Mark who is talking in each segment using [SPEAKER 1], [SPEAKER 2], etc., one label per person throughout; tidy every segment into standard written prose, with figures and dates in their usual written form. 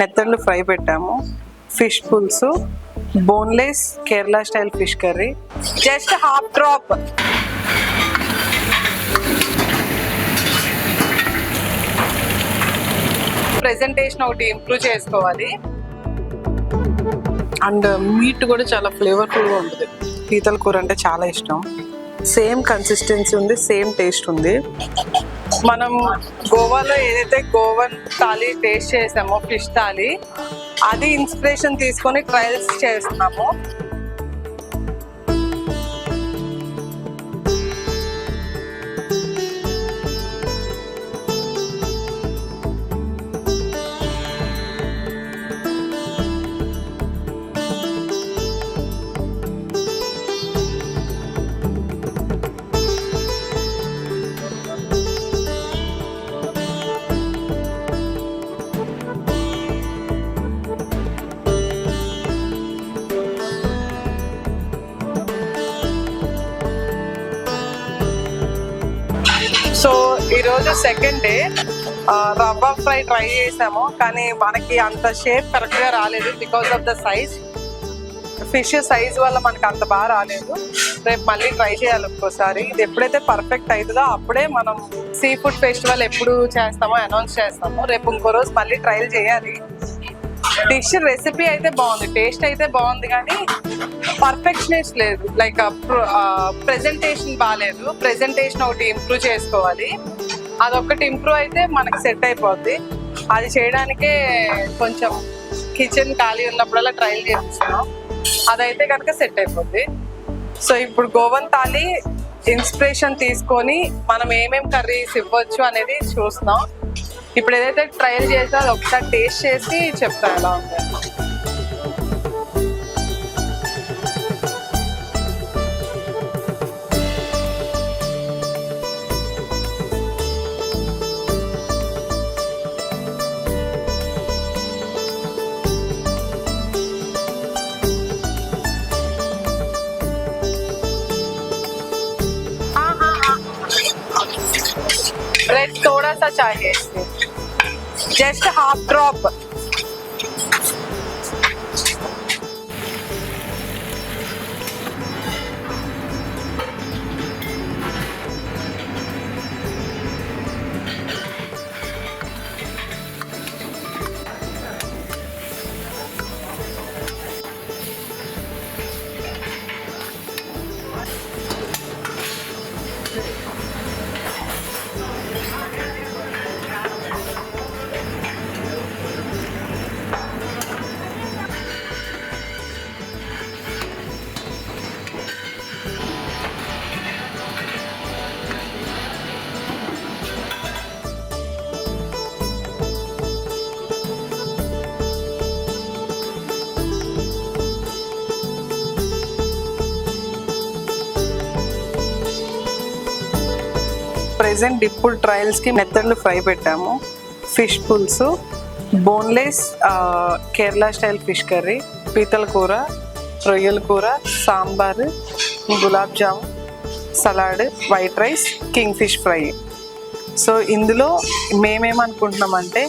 [SPEAKER 1] నెత్తళ్ళు fry పెట్టాము, fish పులుసు, boneless Kerala style fish curry, just half drop. Presentation ఒకటి improve చేసుకోవాలి. అండ్ మీట్ కూడా చాలా ఫ్లేవర్ఫుల్గా ఉంటుంది. పీతల కూర అంటే చాలా ఇష్టం. సేమ్ కన్సిస్టెన్సీ ఉంది, సేమ్ టేస్ట్ ఉంది. మనం గోవాలో ఏదైతే గోవన్ థాలీ టేస్ట్ చేసామో, ఫిష్ థాలీ, అది ఇన్స్పిరేషన్ తీసుకొని ట్రయల్స్ చేస్తున్నాము. సో ఈరోజు సెకండ్ డే. రవ్వ ఫ్రై ట్రై చేసాము, కానీ మనకి అంత షేప్ కరెక్ట్గా రాలేదు because of the size. Fish size వల్ల మనకి అంత బాగా రాలేదు. రేపు మళ్ళీ ట్రై చేయాలి ఒక్కోసారి. ఇది ఎప్పుడైతే పర్ఫెక్ట్ అవుతుందో అప్పుడే మనం సీ ఫుడ్ ఫెస్టివల్ ఎప్పుడు చేస్తామో అనౌన్స్ చేస్తాము. రేపు ఇంకో రోజు మళ్ళీ ట్రయల్ చేయాలి. డిష్ రెసిపీ అయితే బాగుంది, టేస్ట్ అయితే బాగుంది, కానీ పర్ఫెక్షనెస్ లేదు. లైక్ ప్రెజెంటేషన్ బాగాలేదు. ప్రెజెంటేషన్ ఒకటి ఇంప్రూవ్ చేసుకోవాలి. అదొకటి ఇంప్రూవ్ అయితే మనకి సెట్ అయిపోద్ది. అది చేయడానికే కొంచెం కిచెన్ ఖాళీ ఉన్నప్పుడల్లా ట్రయల్ చేపిస్తున్నాం. అదైతే కనుక సెట్ అయిపోద్ది. సో ఇప్పుడు గోవన్ థాలీ ఇన్స్పిరేషన్ తీసుకొని మనం ఏమేమి కర్రీస్ ఇవ్వచ్చు అనేది చూస్తున్నాం. ఇప్పుడు ఏదైతే ట్రయల్ చేసా అది ఒకసారి టేస్ట్ చేసి చెప్తాను ఎలా ఉంది. रेड थोड़ा सा चाहिए, जस्ट हाफ ड्रॉप. ప్రెజెంట్ ఇప్పుడు ట్రయల్స్కి నెత్తళ్ళు ఫ్రై పెట్టాము, ఫిష్ పులుసు, boneless Kerala style fish curry, పీతల కూర, రొయ్యల కూర, sambar, gulab jam, salad, white rice, king fish fry. So ఇందులో మేమేమనుకుంటున్నామంటే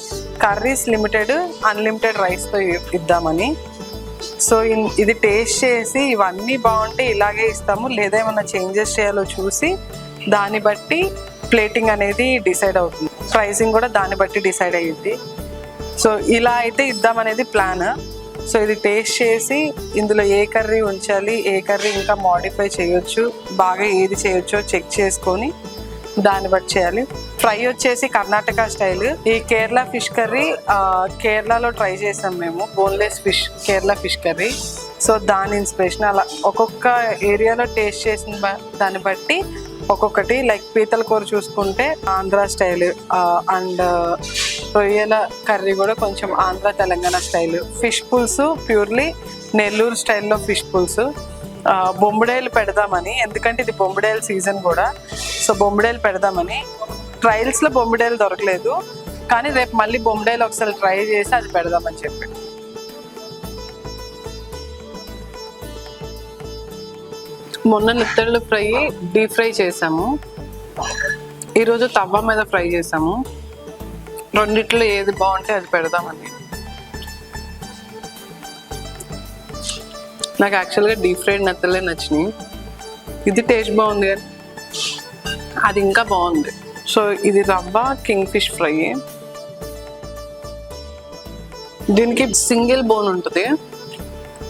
[SPEAKER 1] కర్రీస్ లిమిటెడ్, అన్లిమిటెడ్ రైస్తో ఇద్దామని. సో ఇది టేస్ట్ చేసి ఇవన్నీ బాగుంటే ఇలాగే ఇస్తాము, లేదా ఏమన్నా చేంజెస్ చేయాలో చూసి దాన్ని బట్టి ప్లేటింగ్ అనేది డిసైడ్ అవుతుంది. ప్రైసింగ్ కూడా దాన్ని బట్టి డిసైడ్ అయ్యింది. సో ఇలా అయితే ఇద్దామనేది ప్లాన్. సో ఇది టేస్ట్ చేసి ఇందులో ఏ కర్రీ ఉంచాలి, ఏ కర్రీ ఇంకా మోడిఫై చేయొచ్చు, బాగా ఏది చేయొచ్చో చెక్ చేసుకొని దాన్ని బట్టి చేయాలి. ఫ్రై వచ్చేసి కర్ణాటక స్టైల్. ఈ కేరళ ఫిష్ కర్రీ కేరళలో ట్రై చేసాం మేము, boneless fish Kerala fish curry. So దాని ఇన్స్పిరేషన్ అలా ఒక్కొక్క ఏరియాలో టేస్ట్ చేసిన దాన్ని బట్టి ఒక్కొక్కటి. లైక్ పీతల కూర చూసుకుంటే ఆంధ్ర స్టైల్, అండ్ రొయ్యల కర్రీ కూడా కొంచెం ఆంధ్ర తెలంగాణ స్టైల్. ఫిష్ పులుసు ప్యూర్లీ నెల్లూరు స్టైల్లో ఫిష్ పులుసు. బొంబుడేలు పెడదామని, ఎందుకంటే ఇది బొంబుడేలు సీజన్ కూడా. సో బొంబుడేలు పెడదామని. ట్రయల్స్లో బొంబుడేలు దొరకలేదు, కానీ రేపు మళ్ళీ బొంబుడేలు ఒకసారి ట్రై చేసి అది పెడదామని చెప్పి. మొన్న నెత్తళ్ళు ఫ్రై డీప్ ఫ్రై చేసాము, ఈరోజు తవ్వ మీద ఫ్రై చేసాము. రెండిట్లో ఏది బాగుంటే అది పెడదామని. నాకు యాక్చువల్గా డీప్ ఫ్రైడ్ నెత్తలే నచ్చినాయి. ఇది టేస్ట్ బాగుంది కానీ అది ఇంకా బాగుంది. సో ఇది రవ్వ కింగ్ ఫిష్ ఫ్రై. దీనికి సింగిల్ బోన్ ఉంటుంది,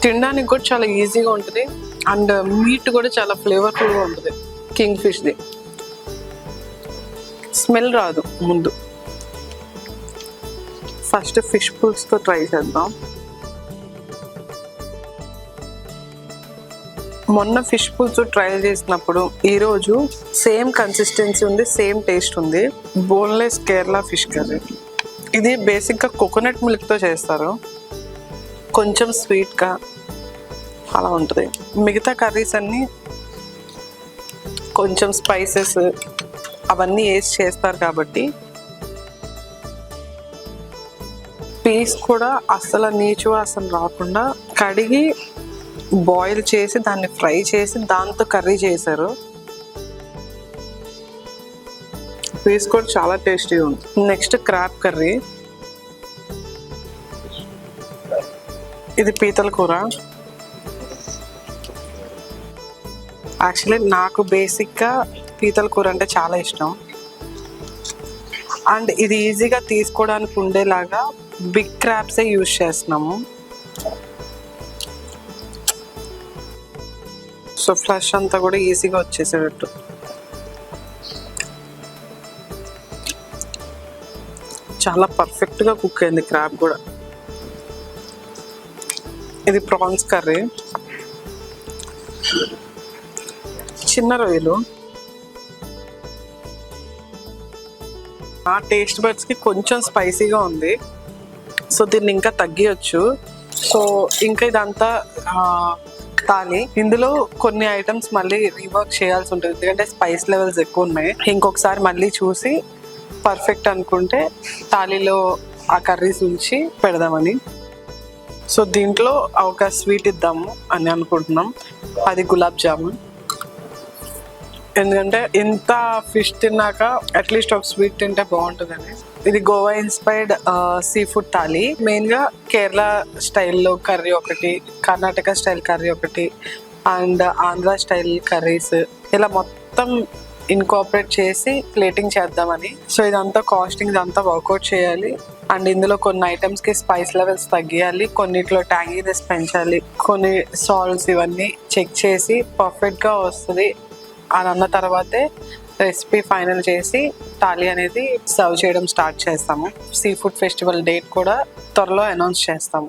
[SPEAKER 1] తినడానికి కూడా చాలా ఈజీగా ఉంటుంది అండ్ మీట్ కూడా చాలా ఫ్లేవర్ఫుల్గా ఉంటుంది. కింగ్ ఫిష్ది స్మెల్ రాదు ముందు. ఫస్ట్ ఫిష్ పుల్స్తో ట్రై చేద్దాం. మొన్న ఫిష్ పుల్స్ ట్రయల్ చేసినప్పుడు ఈరోజు సేమ్ కన్సిస్టెన్సీ ఉంది, సేమ్ టేస్ట్ ఉంది. Boneless Kerala fish curry. ఇది బేసిక్గా కోకోనట్ మిల్క్తో చేస్తారు, కొంచెం స్వీట్గా అలా ఉంటుంది. మిగతా కర్రీస్ అన్నీ కొంచెం స్పైసెస్ అవన్నీ వేసి చేస్తారు కాబట్టి పీస్ కూడా అస్సలు నీచు వాసన రాకుండా కడిగి బాయిల్ చేసి దాన్ని ఫ్రై చేసి దాంతో కర్రీ చేశారు. పీస్ కూడా చాలా టేస్టీగా ఉంది. Next crab curry. ఇది పీతల కూర. యాక్చువల్లీ నాకు బేసిక్గా పీతల కూర అంటే చాలా ఇష్టం అండ్ ఇది ఈజీగా తీసుకోవడానికి ఉండేలాగా బిగ్ క్రాబ్సే యూజ్ చేస్తున్నాము. సో ఫ్లష్ అంతా కూడా ఈజీగా వచ్చేసేటట్టు. చాలా పర్ఫెక్ట్గా కుక్ అయింది క్రాబ్ కూడా. ఇది ప్రాన్స్ కర్రీ. చిన్న రొయ్యలు. ఆ టేస్ట్ బడ్స్కి కొంచెం స్పైసీగా ఉంది, సో దీన్ని ఇంకా తగ్గియచ్చు. సో ఇంకా ఇదంతా తాలి. ఇందులో కొన్ని ఐటమ్స్ మళ్ళీ రీవర్క్ చేయాల్సి ఉంటుంది ఎందుకంటే స్పైస్ లెవెల్స్ ఎక్కువ ఉన్నాయి. ఇంకొకసారి మళ్ళీ చూసి పర్ఫెక్ట్ అనుకుంటే తాలీలో ఆ కర్రీస్ ఉంచి పెడదామని. సో దీంట్లో ఒక స్వీట్ ఇద్దాము అని అనుకుంటున్నాం, అది గులాబ్ జామున్. ఎందుకంటే ఇంత ఫిష్ తిన్నాక అట్లీస్ట్ ఒక స్వీట్ తింటే బాగుంటుందని. ఇది Goa inspired sea food thali. మెయిన్గా కేరళ స్టైల్లో కర్రీ ఒకటి, కర్ణాటక స్టైల్ కర్రీ ఒకటి అండ్ ఆంధ్ర స్టైల్ కర్రీస్ ఇలా మొత్తం ఇన్కార్పొరేట్ చేసి ప్లేటింగ్ చేద్దామని. సో ఇదంతా కాస్టింగ్ ఇదంతా వర్కౌట్ చేయాలి అండ్ ఇందులో కొన్ని ఐటమ్స్కి స్పైస్ లెవెల్స్ తగ్గియాలి, కొన్నిట్లో ట్యాంగీనెస్ పెంచాలి, కొన్ని సాల్ట్స్ ఇవన్నీ చెక్ చేసి పర్ఫెక్ట్గా వస్తుంది అని అన్న తర్వాతే రెసిపీ ఫైనల్ చేసి థాలీ అనేది సర్వ్ చేయడం స్టార్ట్ చేస్తాము. సీ ఫుడ్ ఫెస్టివల్ డేట్ కూడా త్వరలో అనౌన్స్ చేస్తాము.